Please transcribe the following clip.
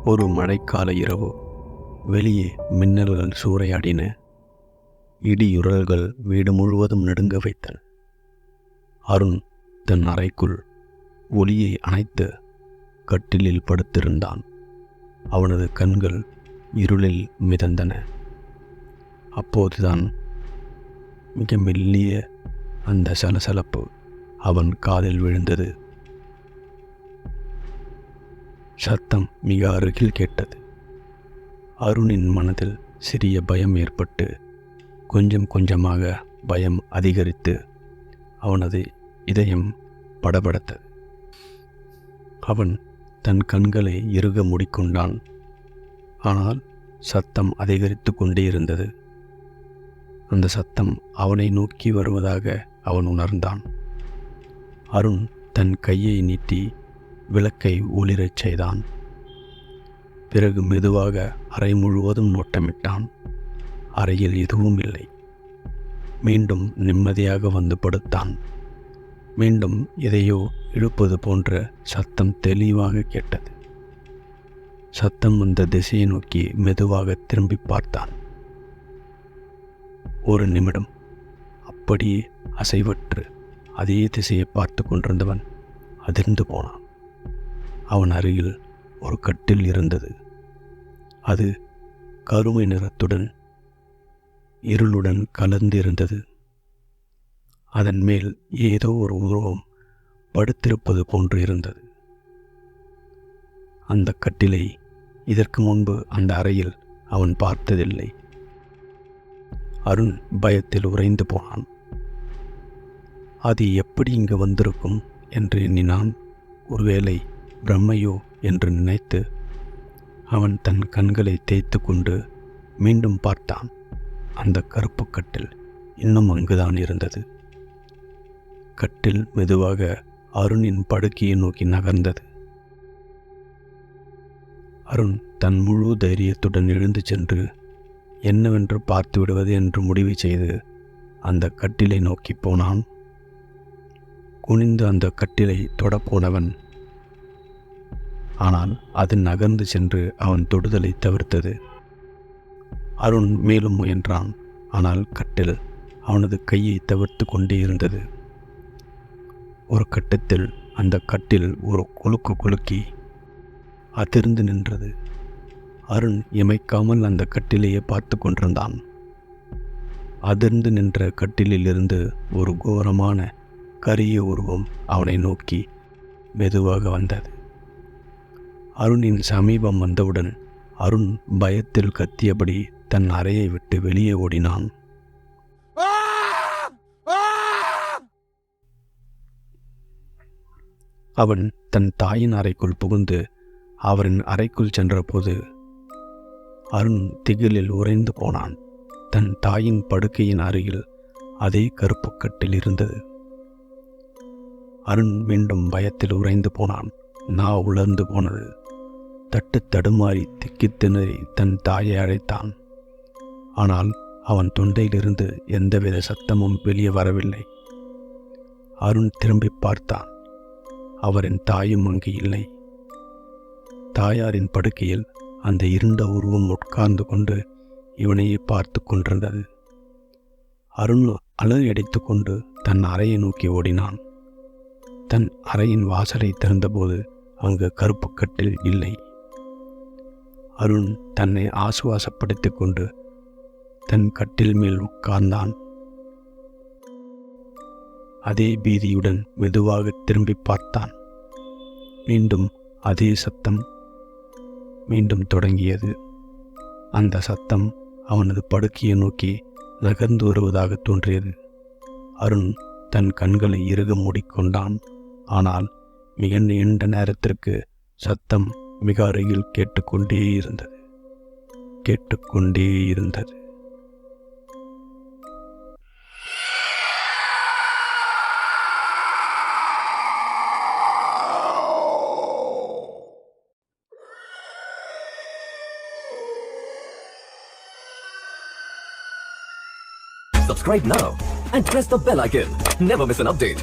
ஒரு மழைக்கால இரவு. வெளியே மின்னல்கள் சூறையாடின. இடியுறல்கள் வீடு முழுவதும் நடுங்க வைத்தன. அருண் தன் அறைக்குள் ஒளியை அணைத்து கட்டிலில் படுத்திருந்தான். அவனது கண்கள் இருளில் மிதந்தன. அப்போதுதான் மிக மெல்லிய அந்த சலசலப்பு அவன் காதில் விழுந்தது. சத்தம் மிக அருகில் கேட்டது. அருணின் மனதில் சிறிய பயம் ஏற்பட்டு கொஞ்சம் கொஞ்சமாக பயம் அதிகரித்து அவனது இதயம் படபடத்தது. அவன் தன் கண்களை இறுக மூடிக்கொண்டான். ஆனால் சத்தம் அதிகரித்து கொண்டே இருந்தது. அந்த சத்தம் அவனை நோக்கி வருவதாக அவன் உணர்ந்தான். அருண் தன் கையை நீட்டி விளக்கை ஒளிரச் செய்தான். பிறகு மெதுவாக அறை முழுவதும் நோட்டமிட்டான். அறையில் எதுவும் இல்லை. மீண்டும் நிம்மதியாக வந்து படுத்தான். மீண்டும் எதையோ இழுப்பது போன்ற சத்தம் தெளிவாக கேட்டது. சத்தம் வந்த திசையை நோக்கி மெதுவாக திரும்பி பார்த்தான். ஒரு நிமிடம் அப்படியே அசைவற்று அதே திசையை பார்த்து கொண்டிருந்தவன் அதிர்ந்து போனான். அவன் அருகில் ஒரு கட்டில் இருந்தது. அது கருமை நிறத்துடன் இருளுடன் கலந்திருந்தது. அதன் மேல் ஏதோ ஒரு உருவம் படுத்திருப்பது போன்று இருந்தது. அந்த கட்டிலை இதற்கு முன்பு அந்த அறையில் அவன் பார்த்ததில்லை. அருண் பயத்தில் உறைந்து போனான். அது எப்படி இங்கு வந்திருக்கும் என்று எண்ணினான். ஒருவேளை பிரம்மையோ என்று நினைத்து அவன் தன் கண்களை தேய்த்து கொண்டு மீண்டும் பார்த்தான். அந்த கருப்பு கட்டில் இன்னும் அங்குதான் இருந்தது. கட்டில் மெதுவாக அருணின் படுக்கையை நோக்கி நகர்ந்தது. அருண் தன் முழு தைரியத்துடன் எழுந்து சென்று என்னவென்று பார்த்து விடுவது என்று முடிவு செய்து அந்த கட்டிலை நோக்கி போனான். குனிந்து அந்த கட்டிலை தொடப்போனவன் ஆனால் அது நகர்ந்து சென்று அவன் தொடுதலை தவிர்த்தது. அருண் மேலும் முயன்றான். ஆனால் கட்டில் அவனது கையை தவிர்த்து கொண்டே இருந்தது. ஒரு கட்டத்தில் அந்த கட்டில் ஒரு குலுக்கு குலுக்கி அதிர்ந்து நின்றது. அருண் இமைக்காமல் அந்த கட்டிலையே பார்த்து கொண்டிருந்தான். அதிர்ந்து நின்ற கட்டிலிலிருந்து ஒரு கோரமான கரிய உருவம் அவனை நோக்கி மெதுவாக வந்தது. அருணின் சமீபம் வந்தவுடன் அருண் பயத்தில் கத்தியபடி தன் அறையை விட்டு வெளியே ஓடினான். அவன் தன் தாயின் அறைக்குள் புகுந்து அவரின் அறைக்குள் சென்றபோது அருண் திகிலில் உறைந்து போனான். தன் தாயின் படுக்கையின் அருகில் அதே கருப்பு கட்டில் இருந்தது. அருண் மீண்டும் பயத்தில் உறைந்து போனான். நா உலர்ந்து போனது. தட்டு தடுமாறி திக்கி திணறி தன் தாயை அழைத்தான். ஆனால் அவன் தொண்டையிலிருந்து எந்தவித சத்தமும் வெளியே வரவில்லை. அருண் திரும்பி பார்த்தான். அவரின் தாயும் அங்கு இல்லை. தாயாரின் படுக்கையில் அந்த இருண்ட உருவம் உட்கார்ந்து கொண்டு இவனையே பார்த்து கொண்டிருந்தது. அருண் அலறி அடித்து கொண்டு தன் அறையை நோக்கி ஓடினான். தன் அறையின் வாசலை திறந்தபோது அங்கு கருப்பு கட்டில் இல்லை. அருண் தன்னை ஆசுவாசப்படுத்திக் கொண்டு தன் கட்டில் மேல் உட்கார்ந்தான். அதே பீதியுடன் மெதுவாக திரும்பி பார்த்தான். மீண்டும் அதே சத்தம் மீண்டும் தொடங்கியது. அந்த சத்தம் அவனது படுக்கையை நோக்கி நகர்ந்து வருவதாக தோன்றியது. அருண் தன் கண்களை இறுக மூடிக்கொண்டான். ஆனால் மிக நீண்ட நேரத்திற்கு சத்தம் மிக அருகில் கேட்டுக்கொண்டே இருந்தது. Subscribe now and press the bell icon. Never miss an update.